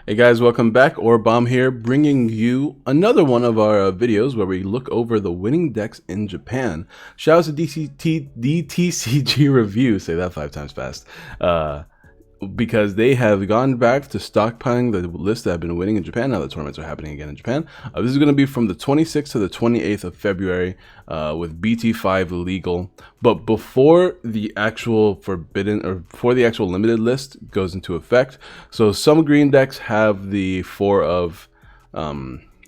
Hey guys, welcome back. Aurabomb here, bringing you another one of our videos where we look over the winning decks in Japan. Shout out to DTCG Review, say that 5 times fast, because they have gone back to stockpiling the lists that have been winning in Japan. Now the tournaments are happening again in Japan. This is going to be from the 26th to the 28th of February with BT5 legal. But before the actual forbidden or before the actual limited list goes into effect, so some green decks have the 4 of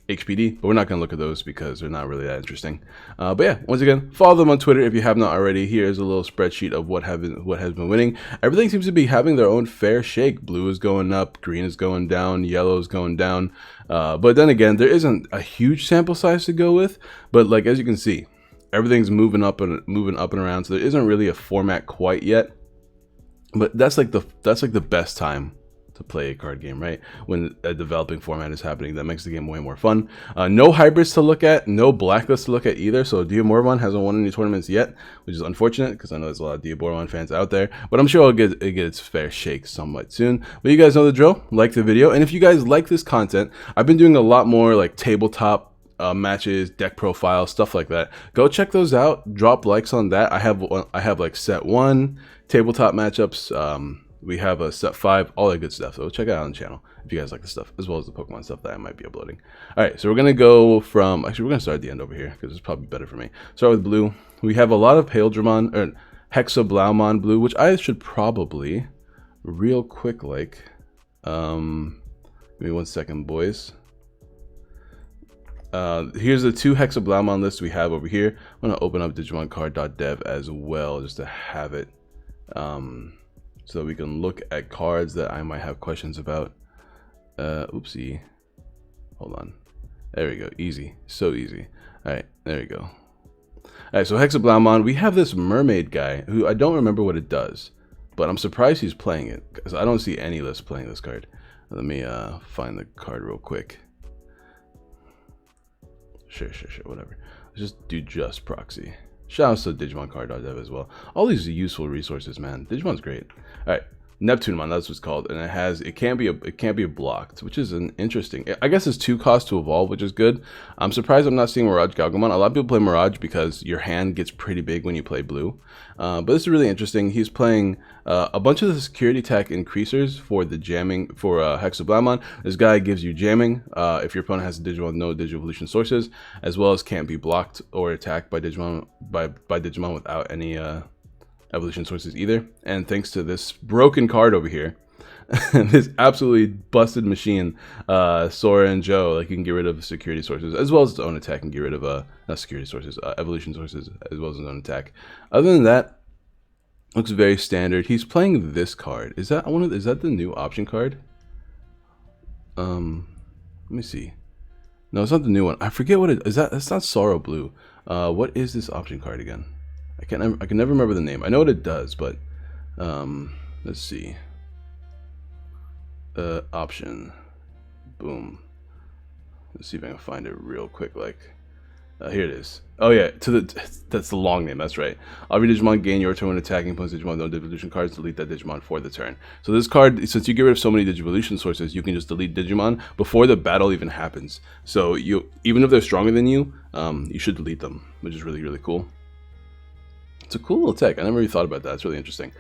HPD, but we're not going to look at those because they're not really that interesting. But yeah, once again, follow them on Twitter if you have not already. Here's a little spreadsheet of what has been winning. Everything seems to be having their own fair shake. Blue is going up, green is going down, yellow is going down. But then again, there isn't a huge sample size to go with. But like as you can see, everything's moving up and around. So there isn't really a format quite yet. But that's like the best time to play a card game, right? When a developing format is happening, that makes the game way more fun. No hybrids to look at, no blacklists to look at either. So Digimon hasn't won any tournaments yet, which is unfortunate because I know there's a lot of Digimon fans out there. But I'm sure it'll get its fair shake somewhat soon. But you guys know the drill. Like the video, and if you guys like this content, I've been doing a lot more like tabletop matches, deck profiles, stuff like that. Go check those out. Drop likes on that. I have like set 1 tabletop matchups. We have a set 5, all that good stuff. So check it out on the channel if you guys like the stuff, as well as the Pokemon stuff that I might be uploading. All right, so we're gonna go from we're gonna start at the end over here because it's probably better for me. Start with blue. We have a lot of Paildramon or Hexablaumon blue, which I should probably real quick give me 1 second, boys. Here's the 2 Hexablaumon lists we have over here. I'm gonna open up DigimonCard.dev as well just to have it. So we can look at cards that I might have questions about. Oopsie. Hold on. There we go. Easy. So easy. Alright, there we go. Alright, so Hexablaumon, we have this mermaid guy who I don't remember what it does, but I'm surprised he's playing it because I don't see any list playing this card. Let me find the card real quick. Sure, whatever. Let's just do just proxy. Shout out to DigimonCard.dev as well. All these are useful resources, man. Digimon's great. All right, Neptunemon, that's what it's called, and it can't be blocked, which is an interesting. I guess it's 2 costs to evolve, which is good. I'm surprised I'm not seeing Mirage Galgamon. A lot of people play Mirage because your hand gets pretty big when you play blue. But this is really interesting. He's playing a bunch of the security tech increasers for the jamming for Hexablaumon. This guy gives you jamming if your opponent has a Digimon with no Digivolution sources, as well as can't be blocked or attacked by Digimon by Digimon without any evolution sources either. And thanks to this broken card over here, this absolutely busted machine, Sora and Joe, like you can get rid of security sources as well as its own attack and get rid of not security sources, evolution sources as well as its own attack. Other than that, looks very standard. He's playing this card. Is that the new option card? Let me see. No, it's not the new one. I forget what it is. That's not Sorrow Blue. What is this option card again? I can never remember the name. I know what it does, but let's see. Option. Boom. Let's see if I can find it real quick. Here it is. Oh yeah, that's the long name. That's right. Every Digimon gain your turn when attacking opponent's Digimon with no Digivolution cards. Delete that Digimon for the turn. So this card, since you get rid of so many Digivolution sources, you can just delete Digimon before the battle even happens. So even if they're stronger than you, you should delete them, which is really cool. It's a cool little tech. I never really thought about that. It's really interesting.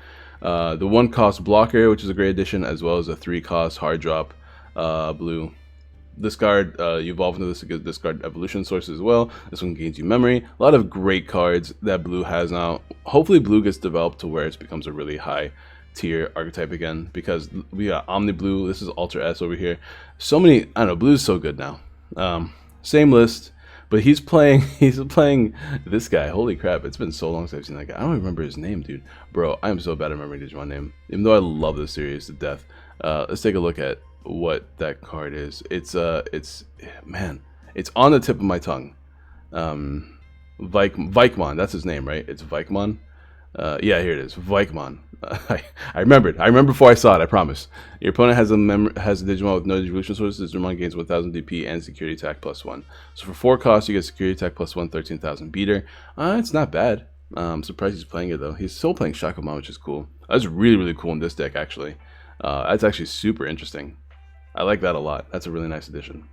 The 1 cost blocker, which is a great addition, as well as a 3 cost hard drop blue. This card, you evolve into this to discard evolution sources as well. This one gains you memory. A lot of great cards that blue has now. Hopefully blue gets developed to where it becomes a really high tier archetype again, because we got Omni Blue. This is Ultra S over here. So many, I don't know, blue's so good now. Same list. But he's playing this guy. Holy crap, it's been so long since I've seen that guy. I don't even remember his name, dude. Bro, I am so bad at remembering Digimon name. Even though I love this series to death. Let's take a look at what that card is. Man, it's on the tip of my tongue. Vikemon, that's his name, right? It's Vikemon. Yeah, here it is, Vikemon. I remembered. I remember before I saw it, I promise. Your opponent has a Digimon with no Digivolution sources. Digimon gains 1000 DP and security attack +1. So for 4 costs, you get security attack +1, 13,000 beater. It's not bad. I'm surprised he's playing it though. He's still playing Shoutmon, which is cool. That's really cool in this deck actually. That's actually super interesting. I like that a lot. That's a really nice addition.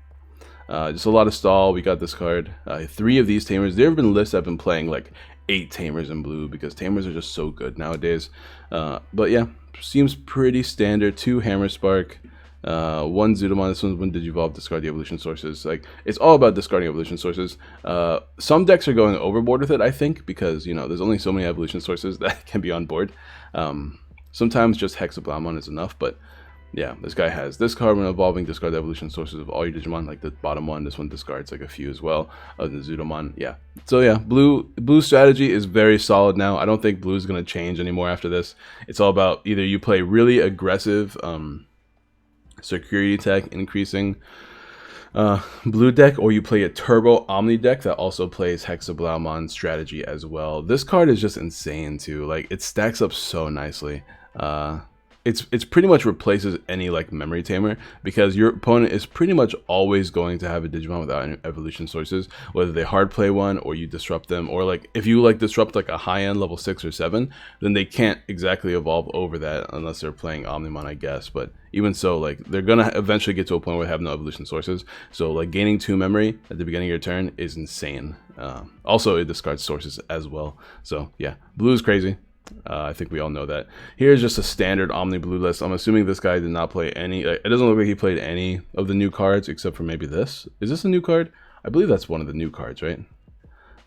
Just a lot of stall. We got this card. 3 of these tamers. There have been lists I've been playing like 8 tamers in blue because tamers are just so good nowadays. But yeah, seems pretty standard. 2 Hammer Spark, 1 Zoodamon. This one's when Digivolve, discard the evolution sources. Like, it's all about discarding evolution sources. Some decks are going overboard with it, I think, because, you know, there's only so many evolution sources that can be on board. Sometimes just Hexablaumon is enough, but yeah, this guy has this card when evolving, discard the evolution sources of all your Digimon, like the bottom one. This one discards like a few as well, other than Zoodamon. Yeah. So yeah, blue strategy is very solid now. I don't think blue is going to change anymore after this. It's all about either you play really aggressive security tech increasing blue deck, or you play a turbo omni deck that also plays Hexablaumon strategy as well. This card is just insane too. Like, it stacks up so nicely. It's pretty much replaces any like memory tamer, because your opponent is pretty much always going to have a Digimon without any evolution sources, whether they hard play one or you disrupt them, or like if you like disrupt like a high end level 6 or 7, then they can't exactly evolve over that unless they're playing Omnimon, I guess. But even so, like, they're gonna eventually get to a point where they have no evolution sources. So like gaining 2 memory at the beginning of your turn is insane. Also, it discards sources as well. So yeah, blue is crazy. I think we all know that. Here's just a standard Omni Blue list. I'm assuming this guy did not play any. It doesn't look like he played any of the new cards except for maybe this. Is this a new card? I believe that's one of the new cards, right?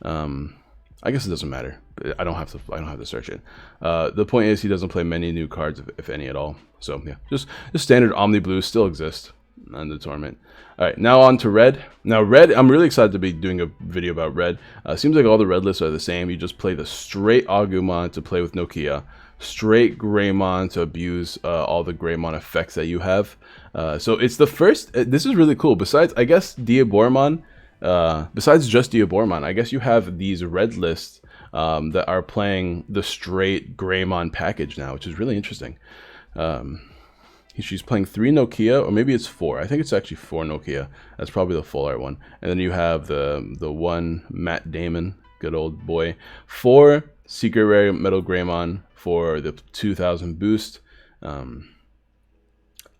I guess it doesn't matter. I don't have to search it. The point is, he doesn't play many new cards, if any at all. So yeah, just standard Omni Blue still exists in the tournament. All right, now on to red. Now red, I'm really excited to be doing a video about red. Seems like all the red lists are the same. You just play the straight Agumon to play with Nokia, straight Greymon to abuse all the Greymon effects that you have. So it's the first. This is really cool. Besides, I guess Diaboromon. Besides just Diaboromon, I guess you have these red lists that are playing the straight Greymon package now, which is really interesting. She's playing 3 Nokia, or maybe it's 4. I think it's actually 4 Nokia. That's probably the full art one. And then you have the one Matt Damon, good old boy. 4 Secret Rare Metal Greymon for the 2000 boost.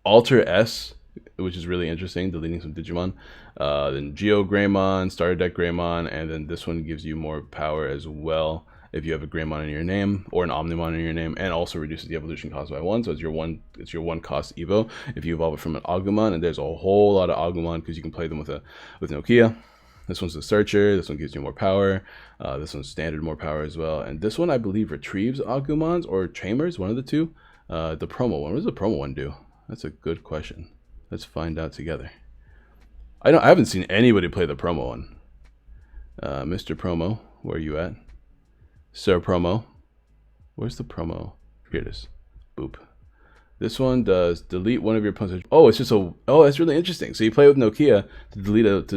Alter S, which is really interesting, deleting some Digimon. Then Geo Greymon, Starter Deck Greymon, and then this one gives you more power as well if you have a Greymon in your name or an Omnimon in your name, and also reduces the evolution cost by 1. So it's your one cost Evo if you evolve it from an Agumon, and there's a whole lot of Agumon because you can play them with Nokia. This one's the Searcher. This one gives you more power. This one's standard more power as well, and this one I believe retrieves Agumons or Tamers, one of the two. The promo one. What does the promo one do? That's a good question. Let's find out together. I haven't seen anybody play the promo one. Mr. Promo, where are you at? Sir Promo. Where's the promo? Here it is. Boop. This one does delete one of your opponent's. Oh, it's just a. Oh, that's really interesting. So you play with Nokia to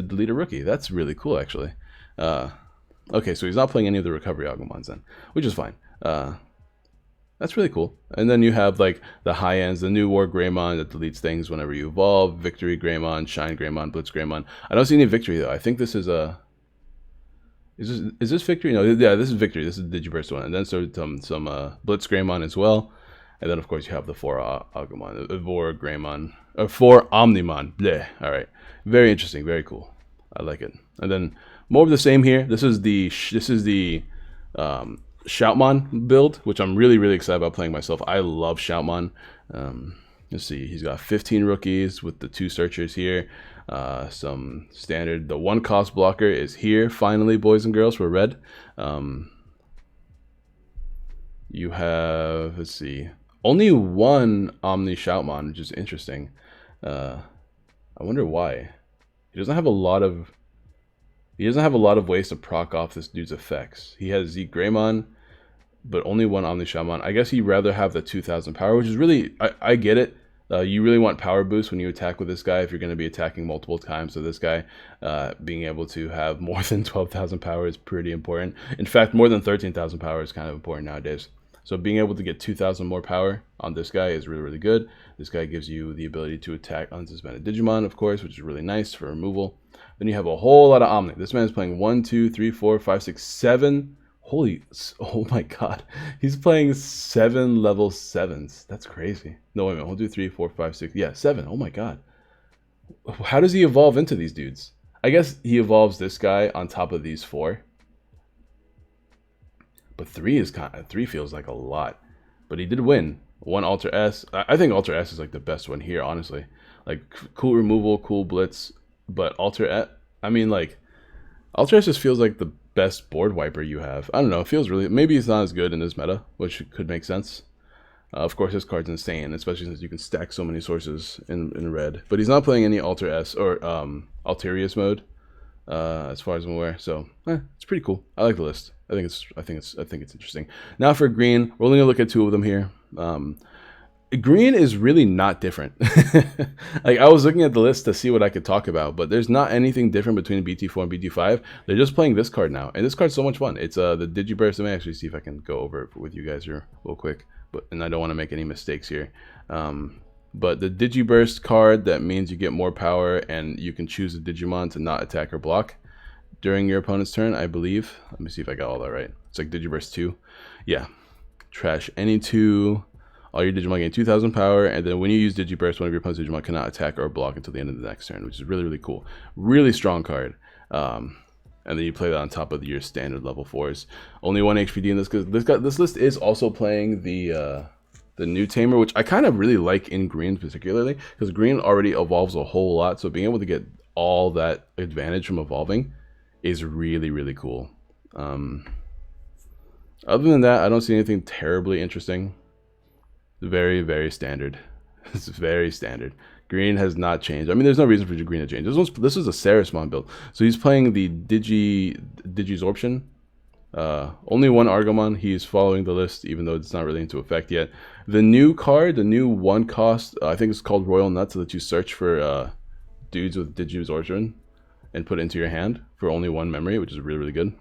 delete a rookie. That's really cool, actually. Okay, so he's not playing any of the recovery Agumons then, which is fine. That's really cool. And then you have like the high ends, the new War Greymon that deletes things whenever you evolve. Victory Greymon, Shinegreymon, Blitz Greymon. I don't see any Victory though. I think this is a. Is this Victory? No, yeah, this is Victory. This is the Digiburst one, and then some Blitz Greymon as well, and then of course you have the 4 Agumon, 4 Greymon, or 4 Omnimon. Bleh. All right, very interesting, very cool. I like it. And then more of the same here. This is the Shoutmon build, which I'm really excited about playing myself. I love Shoutmon. Let's see, he's got 15 rookies with the 2 searchers here. Some standard. The 1 cost blocker is here finally, boys and girls, for red. You have, let's see, only 1 Omni Shoutmon, which is interesting. I wonder why. He doesn't have a lot of ways to proc off this dude's effects. He has Zeke Greymon, but only 1 Omni Shoutmon. I guess he'd rather have the 2000 power, which is really, I get it. You really want power boost when you attack with this guy if you're going to be attacking multiple times. So this guy being able to have more than 12,000 power is pretty important. In fact, more than 13,000 power is kind of important nowadays. So being able to get 2,000 more power on this guy is really good. This guy gives you the ability to attack unsuspended Digimon, of course, which is really nice for removal. Then you have a whole lot of Omni. This man is playing 1, 2, 3, 4, 5, 6, 7. Oh my god. He's playing 7 level 7s. That's crazy. No, wait a minute. We'll do 3, 4, 5, 6. Yeah, 7. Oh my god. How does he evolve into these dudes? I guess he evolves this guy on top of these 4. But 3 feels like a lot. But he did win. 1 Alter S. I think Alter S is like the best one here, honestly. Like, cool removal, cool blitz. But Alter S, I mean, like, Alter S just feels like the best board wiper you have. I don't know, it feels really, maybe it's not as good in this meta, which could make sense. Of course, this card's insane, especially since you can stack so many sources in red. But he's not playing any Alter S or Alterius mode, as far as I'm aware. So it's pretty cool. I like the list. I think it's interesting. Now for green, we're only gonna look at 2 of them here. Green is really not different. Like, I was looking at the list to see what I could talk about, but there's not anything different between BT4 and BT5. They're just playing this card now, and this card's so much fun. It's the Digiburst. Let me actually see if I can go over it with you guys here real quick. And I don't want to make any mistakes here. But the Digiburst card, that means you get more power, and you can choose a Digimon to not attack or block during your opponent's turn, I believe. Let me see if I got all that right. It's like Digiburst 2. Yeah. Trash any 2. All your Digimon gain 2,000 power, and then when you use Digiburst, one of your opponent's Digimon cannot attack or block until the end of the next turn, which is really, really cool. Really strong card. And then you play that on top of your standard level 4s. Only 1 HPD in this, because this list is also playing the new Tamer, which I kind of really like in green particularly, because green already evolves a whole lot, so being able to get all that advantage from evolving is really, really cool. Other than that, I don't see anything terribly interesting. Very, very standard. It's very standard. Green has not changed. I mean, there's no reason for green to change. This is a Sarismon build. So he's playing the Digizorption. Only 1 Argomon. He's following the list, even though it's not really into effect yet. The new card, the new 1 cost, I think it's called Royal Nut, so that you search for dudes with Digizorption and put it into your hand for only 1 memory, which is really, really good.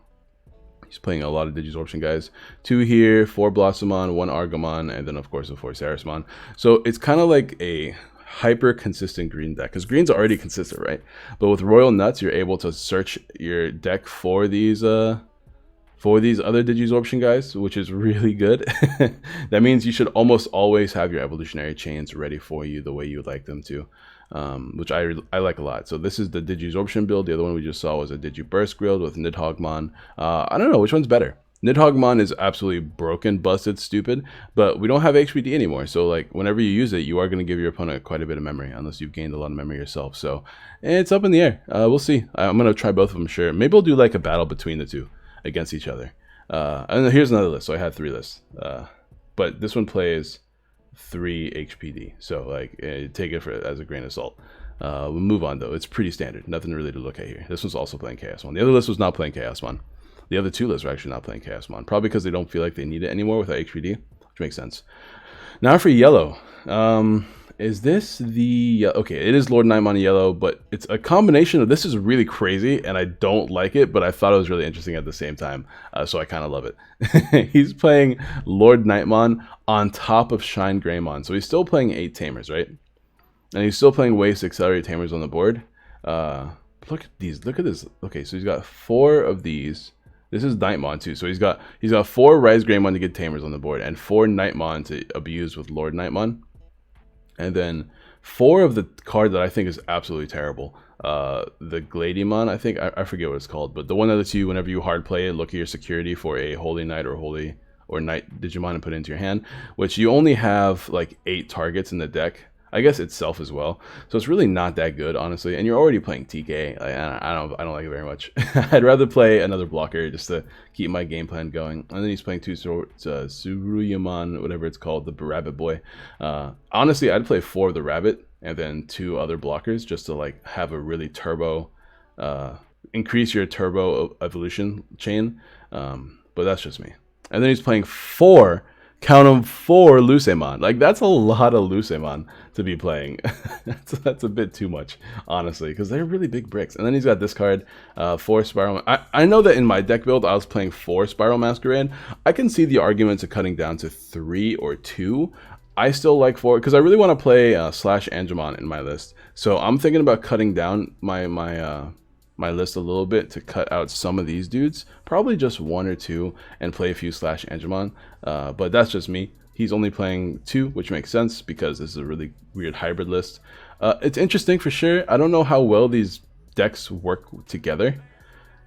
He's playing a lot of Digizorption guys. 2 here, 4 Blossomon, 1 Argomon, and then of course the 4 Sarismon. So it's kind of like a hyper consistent green deck, because green's already consistent, right? But with Royal Nuts, you're able to search your deck for these other Digizorption guys, which is really good. That means you should almost always have your evolutionary chains ready for you the way you would like them to, which I like a lot. So this is the Digizorption build. The other one we just saw was a Digiburst build with Nidhoggmon. I don't know which one's better. Nidhoggmon is absolutely broken, busted, stupid, but we don't have HPD anymore. So like whenever you use it, you are going to give your opponent quite a bit of memory, unless you've gained a lot of memory yourself. So it's up in the air. We'll see. I'm going to try both of them, sure. Maybe we'll do like a battle between the 2 against each other. And here's another list. So I had 3 lists, but this one plays 3 HPD. So like, take it as a grain of salt. We'll move on though. It's pretty standard. Nothing really to look at here. This one's also playing Chaosmon. The other list was not playing Chaosmon. The other 2 lists are actually not playing Chaosmon, probably because they don't feel like they need it anymore without HPD, which makes sense. Now for yellow. Is this the... okay, it is Lordknightmon yellow, but it's a combination of... this is really crazy, and I don't like it, but I thought it was really interesting at the same time, so I kind of love it. He's playing Lordknightmon on top of Shinegreymon, so he's still playing 8 Tamers, right? And he's still playing ways to accelerate Tamers on the board. Look at these. Look at this. Okay, so he's got 4 of these. This is Knightmon too, so he's got 4 Rise Greymon to get Tamers on the board, and 4 Knightmon to abuse with Lordknightmon. And then 4 of the card that I think is absolutely terrible. The Gladiamon, I think, I forget what it's called, but the one that lets you, whenever you hard play it, look at your security for a Holy Knight or Knight Digimon and put it into your hand, which you only have like 8 targets in the deck. I guess itself as well, so it's really not that good, honestly. And you're already playing TK. I don't like it very much. I'd rather play another blocker just to keep my game plan going. And then he's playing 2 Suruyamon, whatever it's called, the rabbit boy. Honestly, I'd play 4 of the rabbit and then 2 other blockers just to like have a really turbo, increase your turbo evolution chain. But that's just me. And then he's playing 4. Count them, 4 Lucemon. Like, that's a lot of Lucemon to be playing. that's a bit too much, honestly, because they're really big bricks. And then he's got this card, 4 Spiral. I know that in my deck build, I was playing 4 Spiral Masquerade. I can see the arguments of cutting down to 3 or 2. I still like 4, because I really want to play Slash Angemon in my list. So I'm thinking about cutting down my list a little bit to cut out some of these dudes, probably just 1 or 2, and play a few Slash Angemon. But that's just me. He's only playing 2, which makes sense because this is a really weird hybrid list. It's interesting for sure. I don't know how well these decks work together,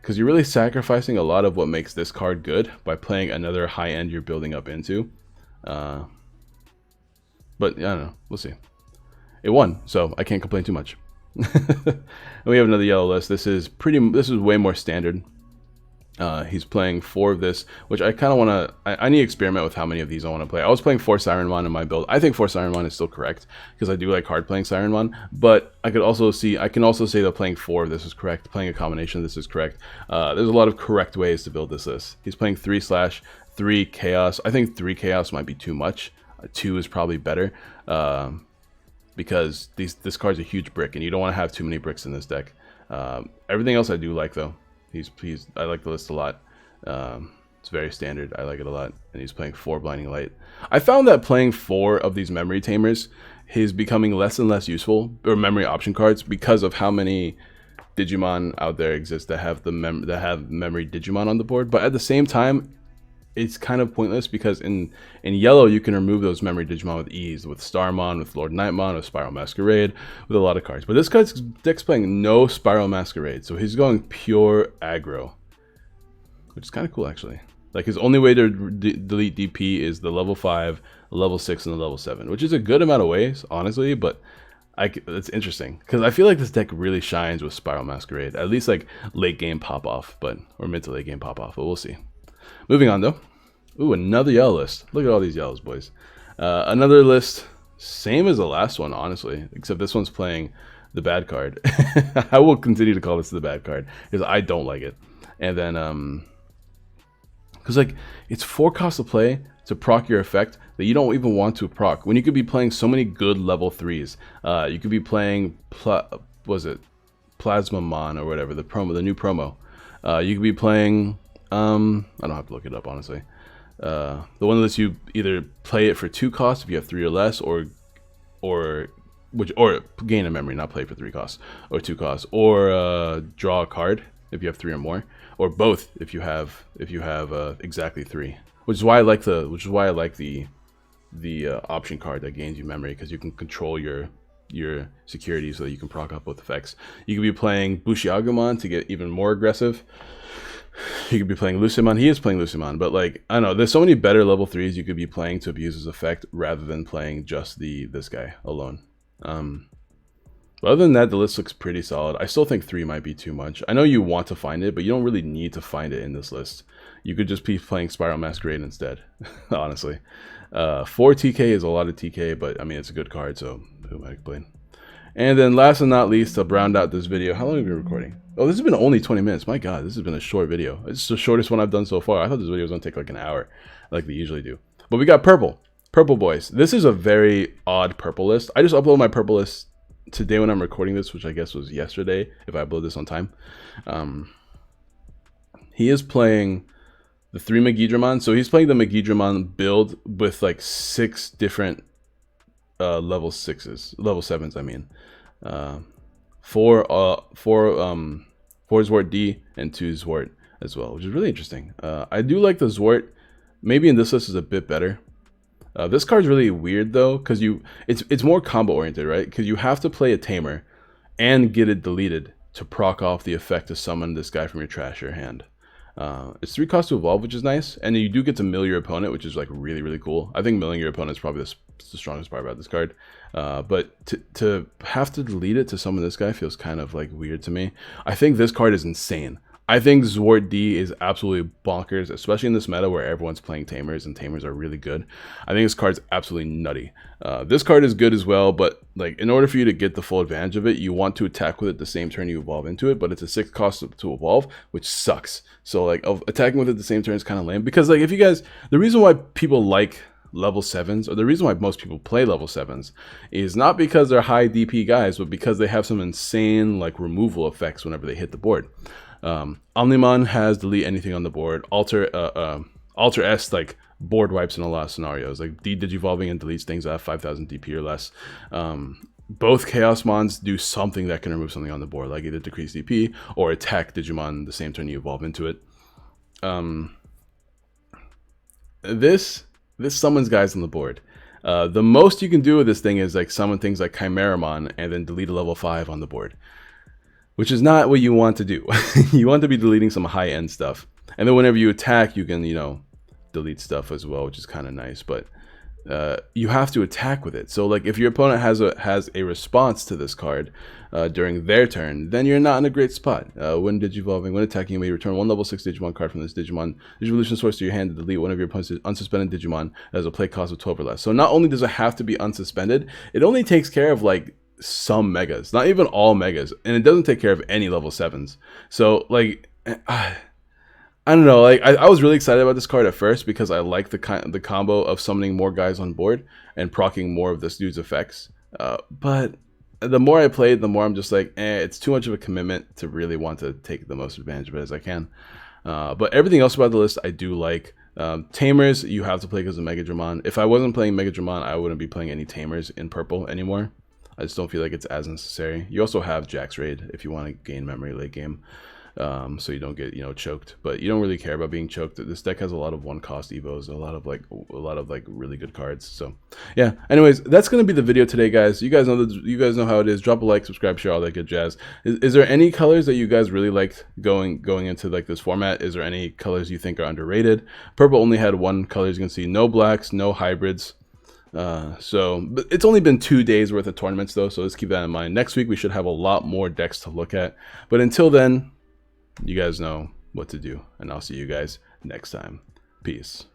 because you're really sacrificing a lot of what makes this card good by playing another high end you're building up into. But I don't know. We'll see. It won, so I can't complain too much. And we have another yellow list. This is way more standard. He's playing 4 of this, which I kind of want to... I need to experiment with how many of these I want to play. I was playing 4 Sirenmon in my build. I think 4 Sirenmon is still correct, because I do like hard playing Sirenmon. But I can also say that playing 4 of this is correct. Playing a combination of this is correct. There's a lot of correct ways to build this list. He's playing 3/3 Chaos. I think 3 Chaos might be too much. 2 is probably better, because this card's a huge brick, and you don't want to have too many bricks in this deck. Everything else I do like, though. I like the list a lot. It's very standard. I like it a lot. And he's playing 4 Blinding Light. I found that playing 4 of these memory tamers is becoming less and less useful, or memory option cards, because of how many Digimon out there exist that have memory Digimon on the board. But at the same time, it's kind of pointless, because in yellow you can remove those memory Digimon with ease, with Starmon, with Lordknightmon, with Spiral Masquerade, with a lot of cards. But this guy's deck's playing no Spiral Masquerade, so he's going pure aggro, which is kind of cool actually. Like, his only way to delete DP is the level 5, level 6, and the level 7, which is a good amount of ways, honestly. But it's interesting, because I feel like this deck really shines with Spiral Masquerade, at least like late game pop off, or mid to late game pop off. But we'll see. Moving on, though. Ooh, another yellow list. Look at all these yellows, boys. Another list, same as the last one, honestly, except this one's playing the bad card. I will continue to call this the bad card, because I don't like it. And then, because like, it's 4 costs to play to proc your effect that you don't even want to proc, when you could be playing so many good level 3s. You could be playing, Plasmamon or whatever, the new promo. You could be playing... I don't have to look it up, honestly. The one that lets you either play it for 2 costs if you have 3 or less, or gain a memory, not play for 3 costs or 2 costs, or draw a card if you have 3 or more, or both if you have exactly 3. Which is why I like the option card that gains you memory, because you can control your security so that you can proc up both effects. You could be playing Bushiagumon to get even more aggressive. You could be playing Lucimon. He is playing Lucimon, but like, I don't know, there's so many better level 3s you could be playing to abuse his effect, rather than playing just this guy alone. But other than that, the list looks pretty solid. I still think 3 might be too much. I know you want to find it, but you don't really need to find it in this list. You could just be playing Spiral Masquerade instead, honestly. 4 TK is a lot of TK, but I mean, it's a good card, so who might complain? And then last but not least, to round out this video, how long have we been recording? Oh, this has been only 20 minutes. My God, this has been a short video. It's the shortest one I've done so far. I thought this video was going to take like an hour, like they usually do. But we got purple. Purple boys. This is a very odd purple list. I just uploaded my purple list today when I'm recording this, which I guess was yesterday, if I upload this on time. He is playing the 3 Megidramon. So he's playing the Megidramon build with like 6 different level 7s, I mean. 4 Zwart D and 2 Zwart as well, which is really interesting. I do like the Zwart. Maybe in this list is a bit better. This card's really weird though, because it's more combo oriented, right? Because you have to play a tamer and get it deleted to proc off the effect to summon this guy from your trash or hand. It's 3 costs to evolve, which is nice, and you do get to mill your opponent, which is like really, really cool. I think milling your opponent is probably the strongest part about this card. But to have to delete it to summon this guy feels kind of like weird to me. I think this card is insane. I think Zwart D is absolutely bonkers, especially in this meta where everyone's playing Tamers and Tamers are really good. I think this card's absolutely nutty. This card is good as well, but like in order for you to get the full advantage of it, you want to attack with it the same turn you evolve into it, but it's a 6 cost to evolve, which sucks. So like attacking with it the same turn is kind of lame, because like if you guys, the reason why people like level 7s, or the reason why most people play level 7s, is not because they're high DP guys, but because they have some insane like removal effects whenever they hit the board. Omnimon has delete anything on the board. Alter S like board wipes in a lot of scenarios. Like Digivolving and deletes things that have 5,000 DP or less. Both Chaosmons do something that can remove something on the board, like either decrease DP or attack Digimon the same turn you evolve into it. This summons guys on the board. The most you can do with this thing is like summon things like Chimeraemon and then delete a level 5 on the board, which is not what you want to do. You want to be deleting some high-end stuff. And then whenever you attack, you can, you know, delete stuff as well, which is kind of nice. But you have to attack with it. So like if your opponent has a response to this card during their turn, then you're not in a great spot. When Digivolving, when attacking, you may return one level 6 Digimon card from this Digimon Digivolution source to your hand to delete one of your opponent's unsuspended Digimon that has a play cost of 12 or less. So not only does it have to be unsuspended, it only takes care of like some megas, not even all megas, and it doesn't take care of any level 7s. So like I don't know, like I was really excited about this card at first because I like the combo of summoning more guys on board and proccing more of this dude's effects. But the more I played, the more I'm just like, it's too much of a commitment to really want to take the most advantage of it as I can. But everything else about the list I do like. Tamers, you have to play because of Megadramon. If I wasn't playing Megadramon, I wouldn't be playing any Tamers in purple anymore. I just don't feel like it's as necessary. You also have Jax Raid if you want to gain memory late game. So you don't get, you know, choked, but you don't really care about being choked. This deck has a lot of one cost evos, a lot of like really good cards. So yeah, anyways, that's gonna be the video today, guys. You guys know how it is. Drop a like, subscribe, share, all that good jazz. Is there any colors that you guys really liked going into like this format? Is there any colors you think are underrated? Purple only had one color, as you can see. No blacks, no hybrids. But it's only been 2 days worth of tournaments though, so let's keep that in mind. Next week we should have a lot more decks to look at, but until then, you guys know what to do, and I'll see you guys next time. Peace.